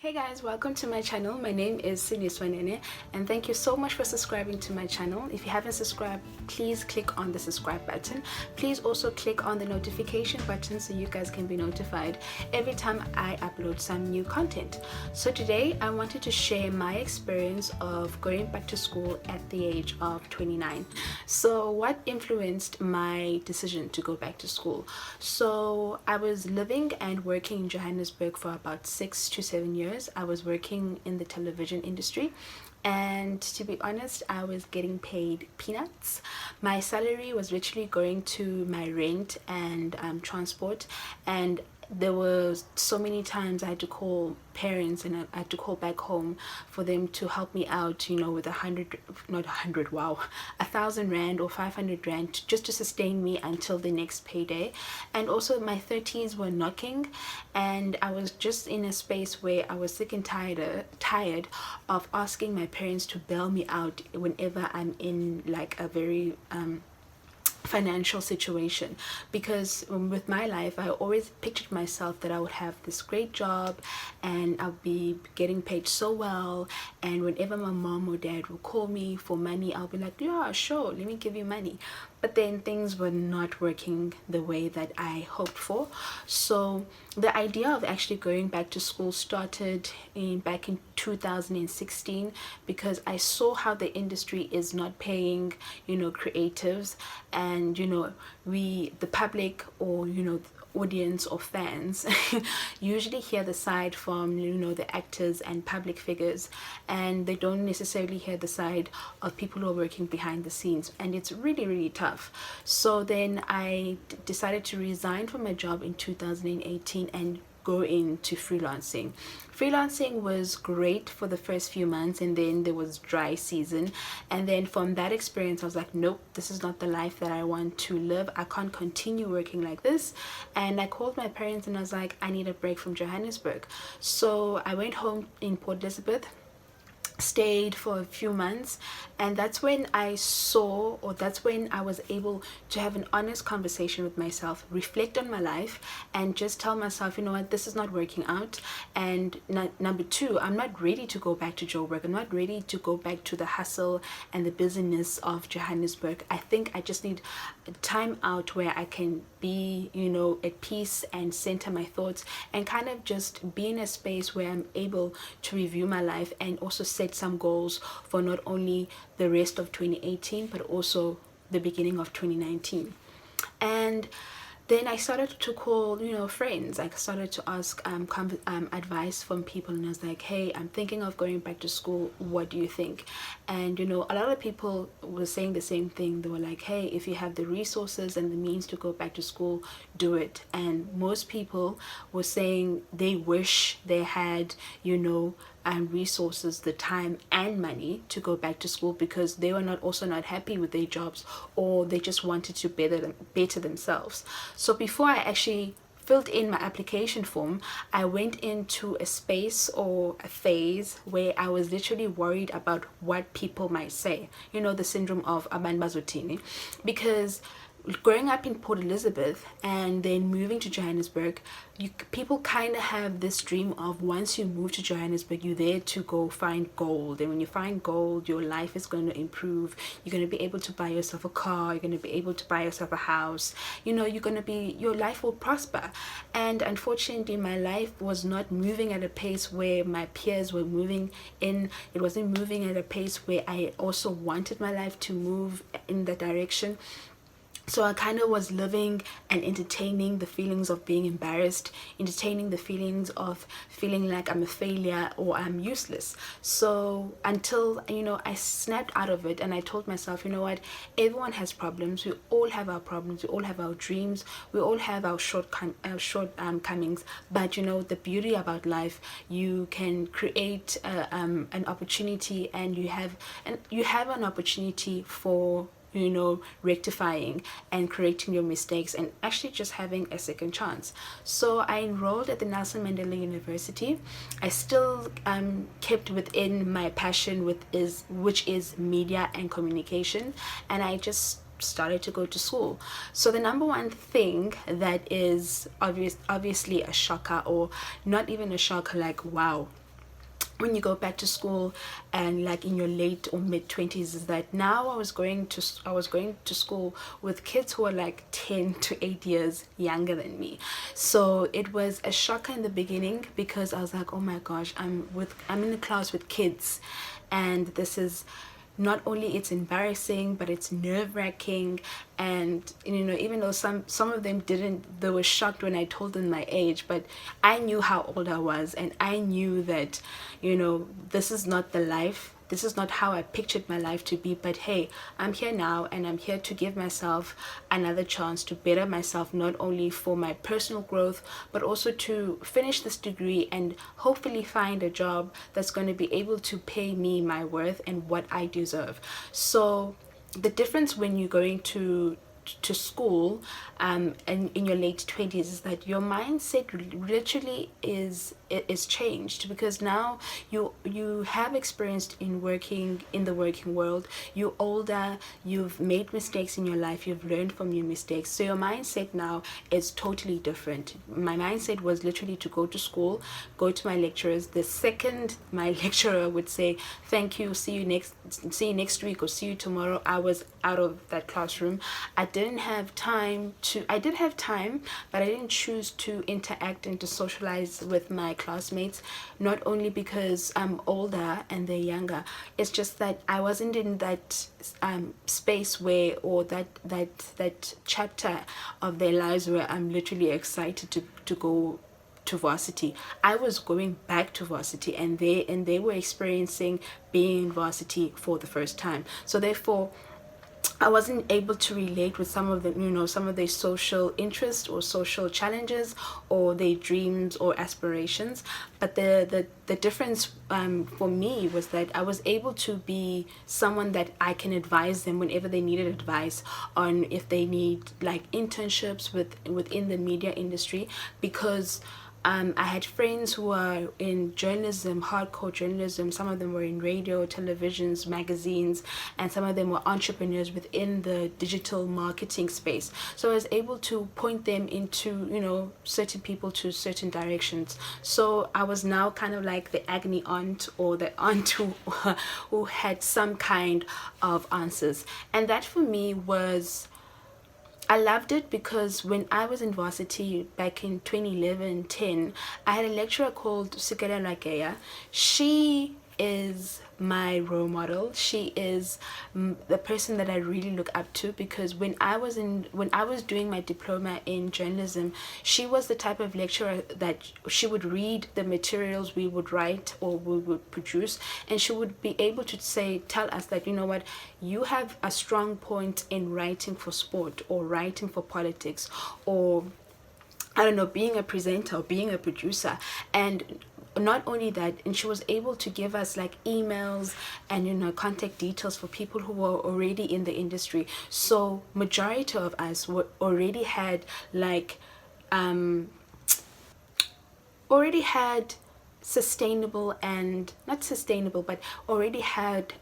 Hey guys, welcome to my channel. My name is Siniswanene and thank you so much for subscribing to my channel. If you haven't subscribed, please click on the subscribe button. Please also click on the notification button so you guys can be notified every time I upload some new content. So today I wanted to share my experience of going back to school at the age of 29. So what influenced my decision to go back to school? So I was living and working in Johannesburg for about 6 to 7 years. I was working in the television industry, and to be honest, I was getting paid peanuts. My salary was literally going to my rent and transport, and there was so many times I had to call parents and I had to call back home for them to help me out, you know, with 1,000 rand or 500 rand just to sustain me until the next payday. And also my 30s were knocking, and I was just in a space where I was sick and tired of asking my parents to bail me out whenever I'm in like a very financial situation, because with my life I always pictured myself that I would have this great job and I'll be getting paid so well, and whenever my mom or dad will call me for money, I'll be like, yeah, sure, let me give you money. But then things were not working the way that I hoped for. So the idea of actually going back to school started back in 2016, because I saw how the industry is not paying, you know, creatives, and you know, the public, or you know, audience or fans usually hear the side from, you know, the actors and public figures, and they don't necessarily hear the side of people who are working behind the scenes, and it's really tough. So then I decided to resign from my job in 2018 and go into freelancing. Freelancing was great for the first few months, and then there was dry season, and then from that experience I was like, nope, this is not the life that I want to live. I can't continue working like this. And I called my parents and I was like, I need a break from Johannesburg. So I went home in Port Elizabeth, stayed for a few months, and that's when I saw, or that's when I was able to have an honest conversation with myself, reflect on my life, and just tell myself, you know what, this is not working out. And number two, I'm not ready to go back to Joburg. I'm not ready to go back to the hustle and the busyness of Johannesburg. I think I just need time out where I can be, you know, at peace and center my thoughts, and kind of just be in a space where I'm able to review my life and also set some goals for not only the rest of 2018 but also the beginning of 2019. And then I started to call, you know, friends. I started to ask advice from people, and I was like, hey, I'm thinking of going back to school, what do you think? And you know, a lot of people were saying the same thing. They were like, hey, if you have the resources and the means to go back to school, do it. And most people were saying they wish they had, you know, and resources, the time and money to go back to school, because they were not happy with their jobs, or they just wanted to better themselves. So before I actually filled in my application form, I went into a space or a phase where I was literally worried about what people might say, you know, the syndrome of abantu bazothini, because growing up in Port Elizabeth and then moving to Johannesburg, people kind of have this dream of, once you move to Johannesburg, you're there to go find gold, and when you find gold, your life is going to improve. You're going to be able to buy yourself a car, you're going to be able to buy yourself a house, you know, your life will prosper. And unfortunately, my life was not moving at a pace where my peers were moving in. It wasn't moving at a pace where I also wanted my life to move in that direction. So I kind of was living and entertaining the feelings of being embarrassed, entertaining the feelings of feeling like I'm a failure or I'm useless. So until, you know, I snapped out of it and I told myself, you know what, everyone has problems. We all have our problems. We all have our dreams. We all have our shortcomings. But you know, the beauty about life, you can create an opportunity, and you have an opportunity for, you know, rectifying and correcting your mistakes and actually just having a second chance. So I enrolled at the Nelson Mandela University. I still kept within my passion, which is media and communication, and I just started to go to school. So the number one thing that is obviously a shocker, or not even a shocker, like, wow, when you go back to school and like in your late or mid 20s, is that now I was going to school with kids who are like 10 to 8 years younger than me. So it was a shocker in the beginning, because I was like, oh my gosh, I'm in the class with kids, and this is not only it's embarrassing, but it's nerve-wracking. And even though some of them didn't, they were shocked when I told them my age, but I knew how old I was, and I knew that this is not the life, this is not how I pictured my life to be. But hey, I'm here now, and I'm here to give myself another chance to better myself, not only for my personal growth, but also to finish this degree and hopefully find a job that's going to be able to pay me my worth and what I deserve. So the difference when you're going to school and in your late 20s is that your mindset literally is changed, because now you have experienced in working in the working world, you're older, you've made mistakes in your life, you've learned from your mistakes, so your mindset now is totally different. My mindset was literally to go to school, go to my lecturers. The second my lecturer would say thank you, see you next week, or see you tomorrow, I was out of that classroom. I did have time, but I didn't choose to interact and to socialize with my classmates, not only because I'm older and they're younger. It's just that I wasn't in that space where, or that chapter of their lives where I'm literally excited to go to varsity. I was going back to varsity, and they were experiencing being in varsity for the first time. So therefore I wasn't able to relate with some of them, some of their social interests or social challenges or their dreams or aspirations. But the difference for me was that I was able to be someone that I can advise them whenever they needed advice on if they need like internships within the media industry, because I had friends who were in journalism, hardcore journalism. Some of them were in radio, televisions, magazines, and some of them were entrepreneurs within the digital marketing space. So I was able to point them into, certain people to certain directions. So I was now kind of like the agony aunt, or the aunt who had some kind of answers. And that for me was, I loved it, because when I was in varsity back in 2011-10, I had a lecturer called Lakeya. She is my role model. She is the person that I really look up to, because when I was doing my diploma in journalism, she was the type of lecturer that she would read the materials we would write or we would produce, and she would be able to tell us that, what, you have a strong point in writing for sport, or writing for politics, or I don't know, being a presenter or being a producer. And not only that, and she was able to give us like emails and contact details for people who were already in the industry. So majority of us already had like sustainable, and not sustainable, but already had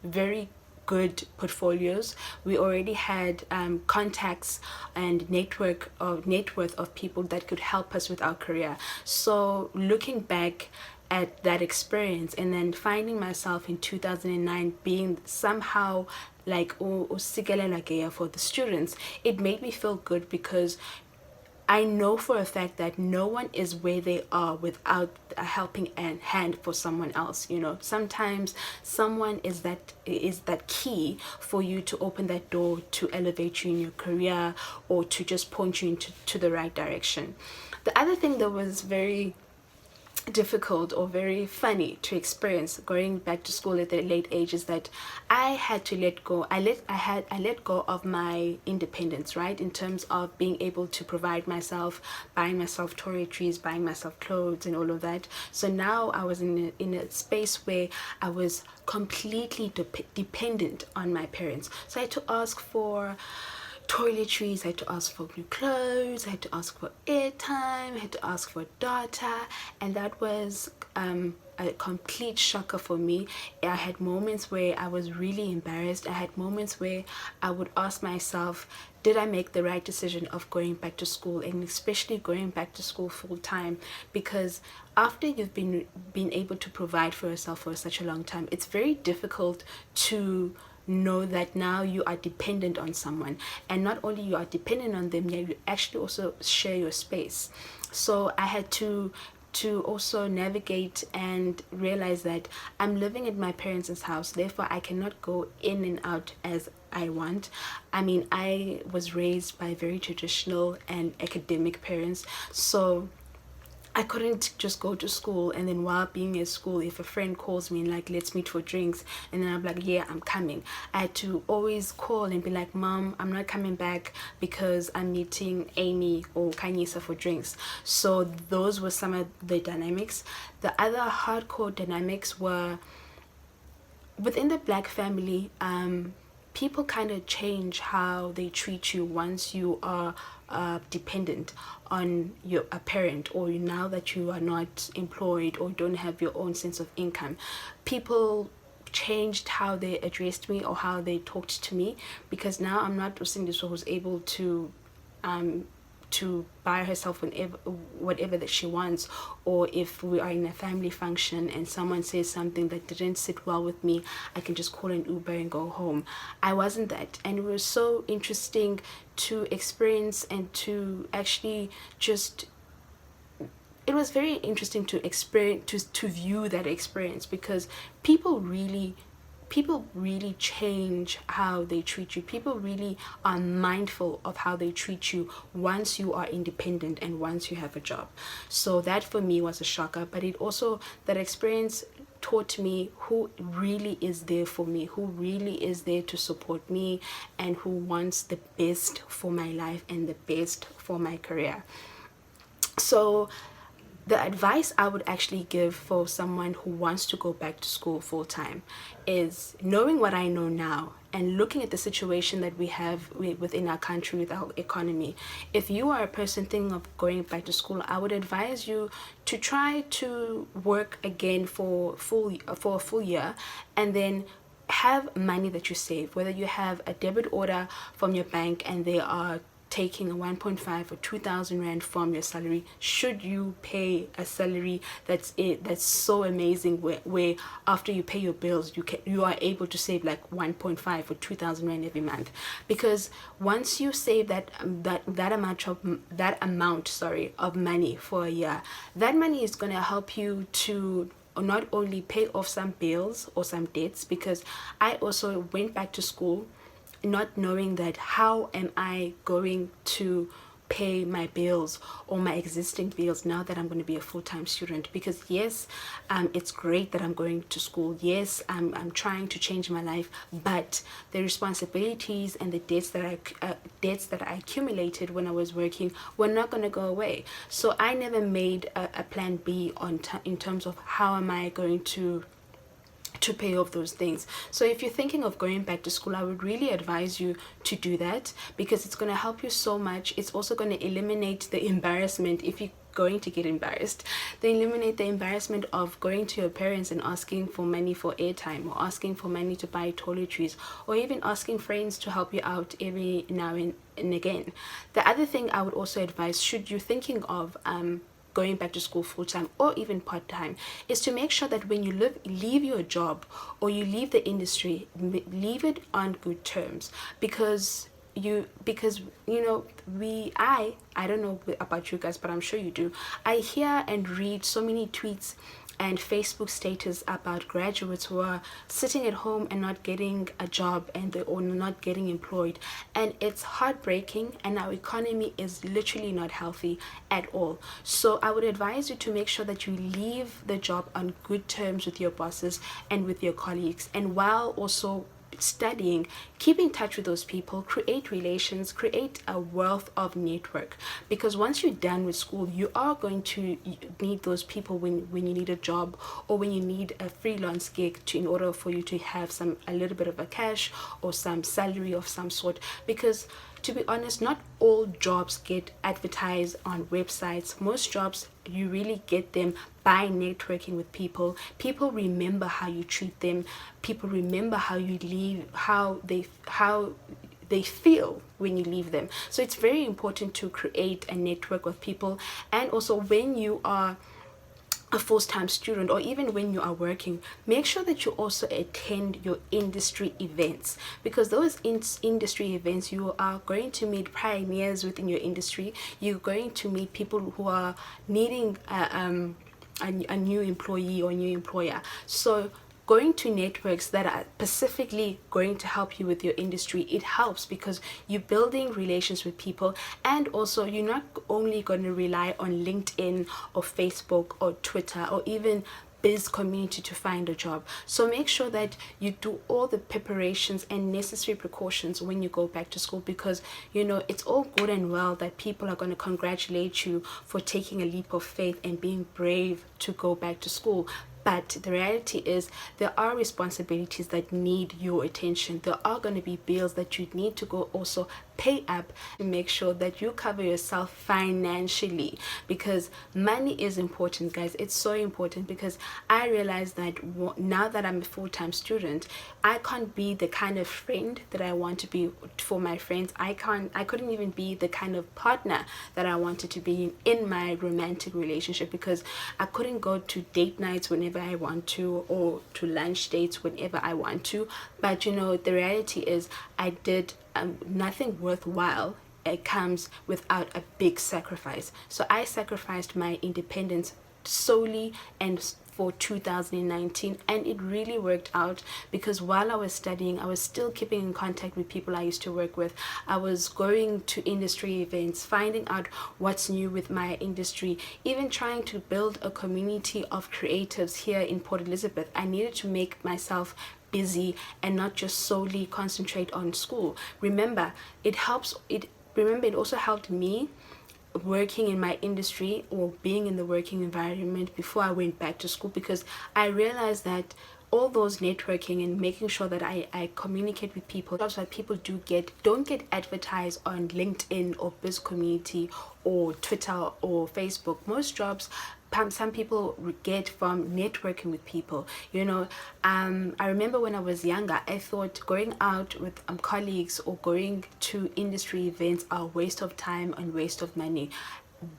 very good portfolios. We already had contacts and net worth of people that could help us with our career. So looking back at that experience, and then finding myself in 2009 being somehow like for the students, it made me feel good, because I know for a fact that no one is where they are without a helping hand for someone else. Sometimes someone is that key for you to open that door to elevate you in your career, or to just point you into the right direction. The other thing that was very difficult or very funny to experience going back to school at the late age is that I had to let go. I let go of my independence, right? In terms of being able to provide myself, buying myself toiletries, buying myself clothes and all of that. So now I was in a space where I was completely dependent on my parents. So I had to ask for toiletries, I had to ask for new clothes, I had to ask for airtime, I had to ask for data, and that was a complete shocker for me. I had moments where I was really embarrassed. I had moments where I would ask myself, did I make the right decision of going back to school, and especially going back to school full time? Because after you've been able to provide for yourself for such a long time, it's very difficult to know that now you are dependent on someone, and not only you are dependent on them, you actually also share your space. So I had to also navigate and realize that I'm living at my parents' house, therefore I cannot go in and out as I want. I mean, I was raised by very traditional and academic parents, so I couldn't just go to school and then while being at school, if a friend calls me and like, let's meet for drinks, and then I'm like, yeah, I'm coming. I had to always call and be like, Mom, I'm not coming back because I'm meeting Amy or Kanyisa for drinks. So those were some of the dynamics. The other hardcore dynamics were within the Black family. People kind of change how they treat you once you are dependent on a parent, or now that you are not employed or don't have your own sense of income. People changed how they addressed me or how they talked to me, because now I'm not Usindiso who's able to buy herself whatever that she wants, or if we are in a family function and someone says something that didn't sit well with me, I can just call an Uber and go home. I wasn't that, and it was so interesting to experience and to actually just, it was very interesting to experience, to view that experience, because people really change how they treat you. People really are mindful of how they treat you once you are independent and once you have a job. So that for me was a shocker, but it also, that experience taught me who really is there for me, who really is there to support me, and who wants the best for my life and the best for my career. So the advice I would actually give for someone who wants to go back to school full time is, knowing what I know now and looking at the situation that we have within our country with our economy. If you are a person thinking of going back to school, I would advise you to try to work again for a full year, and then have money that you save, whether you have a debit order from your bank and they are taking a 1.5 or 2,000 rand from your salary, should you pay a salary that's so amazing, where after you pay your bills you are able to save like 1.5 or 2,000 rand every month. Because once you save that amount of money for a year, that money is going to help you to not only pay off some bills or some debts, because I also went back to school not knowing that how am I going to pay my bills or my existing bills now that I'm going to be a full-time student. Because yes, it's great that I'm going to school, yes, I'm trying to change my life, but the responsibilities and the debts that I accumulated when I was working were not going to go away. So I never made a plan B in terms of how am I going to pay off those things. So if you're thinking of going back to school, I would really advise you to do that, because it's going to help you so much. It's also going to eliminate the embarrassment, if you're going to get embarrassed, they eliminate the embarrassment of going to your parents and asking for money for airtime, or asking for money to buy toiletries, or even asking friends to help you out every now and again. The other thing I would also advise, should you thinking of going back to school full-time or even part-time, is to make sure that when you leave your job or you leave the industry, leave it on good terms. Because I don't know about you guys, but I'm sure you do, I hear and read so many tweets and Facebook status about graduates who are sitting at home and not getting a job, or not getting employed, and it's heartbreaking, and our economy is literally not healthy at all. So I would advise you to make sure that you leave the job on good terms with your bosses and with your colleagues, and while also studying, keep in touch with those people, create relations, create a wealth of network, because once you're done with school, you are going to need those people when you need a job, or when you need a freelance gig in order for you to have a little bit of a cash or some salary of some sort. Because to be honest, not all jobs get advertised on websites. Most jobs, you really get them by networking with people. People remember how you treat them. People remember how you leave, how they feel when you leave them. So it's very important to create a network with people. And also, when you are a full-time student, or even when you are working, make sure that you also attend your industry events, because those industry events, you are going to meet pioneers within your industry. You're going to meet people who are needing a new employee or new employer. So going to networks that are specifically going to help you with your industry, it helps because you're building relations with people. And also, you're not only going to rely on LinkedIn or Facebook or Twitter or even biz community to find a job. So make sure that you do all the preparations and necessary precautions when you go back to school, because it's all good and well that people are going to congratulate you for taking a leap of faith and being brave to go back to school. But the reality is, there are responsibilities that need your attention. There are going to be bills that you need to go also pay up to make sure that you cover yourself financially, because money is important, guys. It's so important, because I realize that now that I'm a full-time student, I can't be the kind of friend that I want to be for my friends. I couldn't even be the kind of partner that I wanted to be in my romantic relationship, because I couldn't go to date nights whenever I want to, or to lunch dates whenever I want to. But the reality is, I did nothing worthwhile. It comes without a big sacrifice. So I sacrificed my independence solely and for 2019, and it really worked out, because while I was studying, I was still keeping in contact with people I used to work with. I was going to industry events, finding out what's new with my industry, even trying to build a community of creatives here in Port Elizabeth. I needed to make myself busy and not just solely concentrate on school. Remember, it also helped me working in my industry, or being in the working environment, before I went back to school, because I realized that all those networking and making sure that I communicate with people, jobs that people don't get advertised on LinkedIn or Biz Community or Twitter or Facebook. Most jobs, some people get from networking with people. I remember when I was younger, I thought going out with colleagues or going to industry events are a waste of time and waste of money.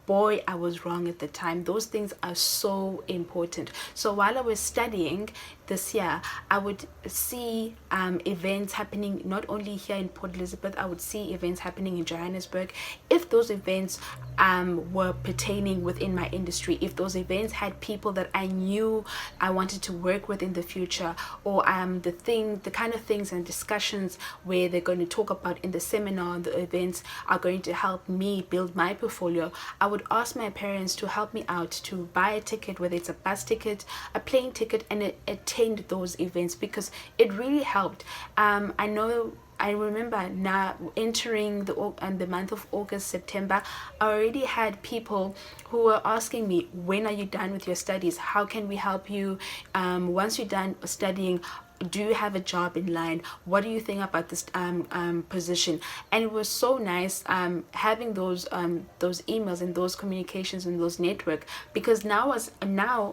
Boy, I was wrong at the time. Those things are so important. So while I was studying this year, I would see events happening not only here in Port Elizabeth. I would see events happening in Johannesburg. If those events were pertaining within my industry, if those events had people that I knew I wanted to work with in the future, or the kind of things and discussions where they're going to talk about in the seminar, the events are going to help me build my portfolio, I would ask my parents to help me out to buy a ticket, whether it's a bus ticket, a plane ticket, and attend those events, because it really helped. I remember now entering the month of August, September, I already had people who were asking me, when are you done with your studies? How can we help you? Once you're done studying, do you have a job in line? What do you think about this position? And it was so nice having those emails and those communications and those network, because now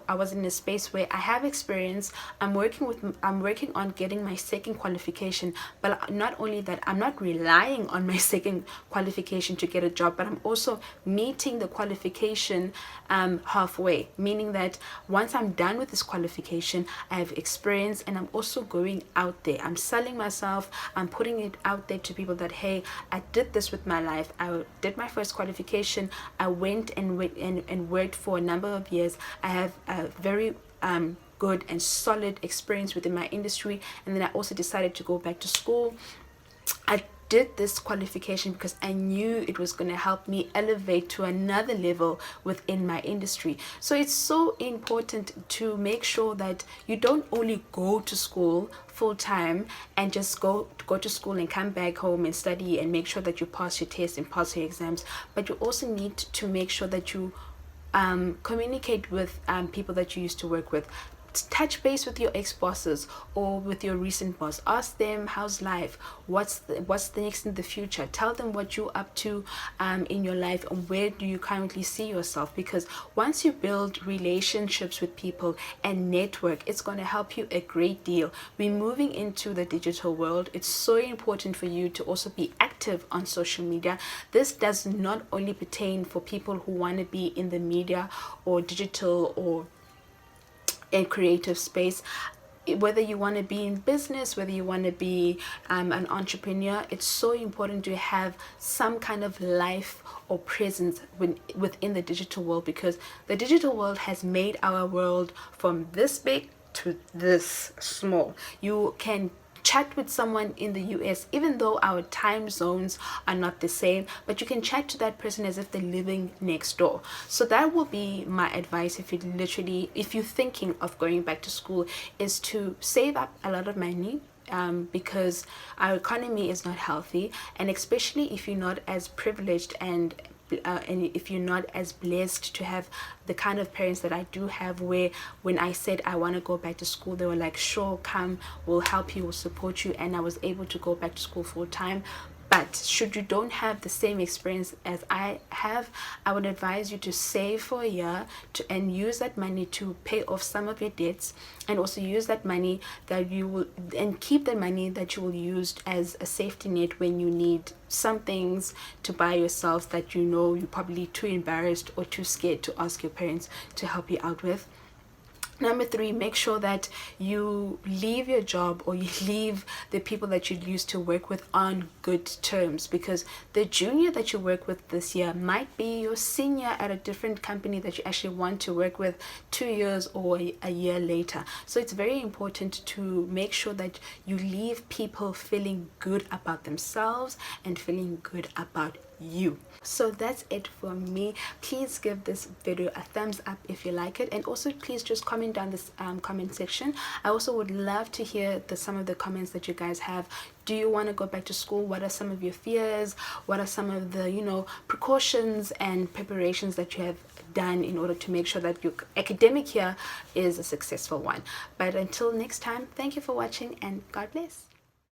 I was in a space where I have experience. I'm working on getting my second qualification, but not only that, I'm not relying on my second qualification to get a job, but I'm also meeting the qualification halfway, meaning that once I'm done with this qualification, I have experience, and I'm also going out there. I'm selling myself. I'm putting it out there to people that, hey, I did this with my life. I did my first qualification. I went and worked for a number of years. I have a very good and solid experience within my industry. And then I also decided to go back to school. I did this qualification because I knew it was going to help me elevate to another level within my industry. So it's so important to make sure that you don't only go to school full time and just go to school and come back home and study and make sure that you pass your tests and pass your exams, but you also need to make sure that you communicate with people that you used to work with. touch base with your ex-bosses or with your recent boss. Ask them how's life, what's the next in the future. Tell them what you're up to in your life, and where do you currently see yourself, because once you build relationships with people and network, it's going to help you a great deal. We're moving into the digital world. It's so important for you to also be active on social media. This does not only pertain for people who want to be in the media or digital or in creative space. Whether you want to be in business, whether you want to be an entrepreneur, it's so important to have some kind of life or presence within the digital world, because the digital world has made our world from this big to this small. You can chat with someone in the US, even though our time zones are not the same, but you can chat to that person as if they're living next door. So that will be my advice if you're thinking of going back to school, is to save up a lot of money, because our economy is not healthy, and especially if you're not as privileged and if you're not as blessed to have the kind of parents that I do have, where when I said I want to go back to school, they were like, sure, come, we'll help you, we'll support you, and I was able to go back to school full time. But should you don't have the same experience as I have, I would advise you to save for a year and use that money to pay off some of your debts, and also use that money that you will, and keep the money that you will use as a safety net when you need some things to buy yourself that you know you're probably too embarrassed or too scared to ask your parents to help you out with. Number 3, make sure that you leave your job, or you leave the people that you used to work with on good terms, because the junior that you work with this year might be your senior at a different company that you actually want to work with 2 years or a year later. So it's very important to make sure that you leave people feeling good about themselves and feeling good about you. So that's it for me. Please give this video a thumbs up if you like it, and also please just comment down this comment section. I also would love to hear some of the comments that you guys have. Do you want to go back to school? What are some of your fears? What are some of the precautions and preparations that you have done in order to make sure that your academic year is a successful one? But until next time, thank you for watching, and God bless.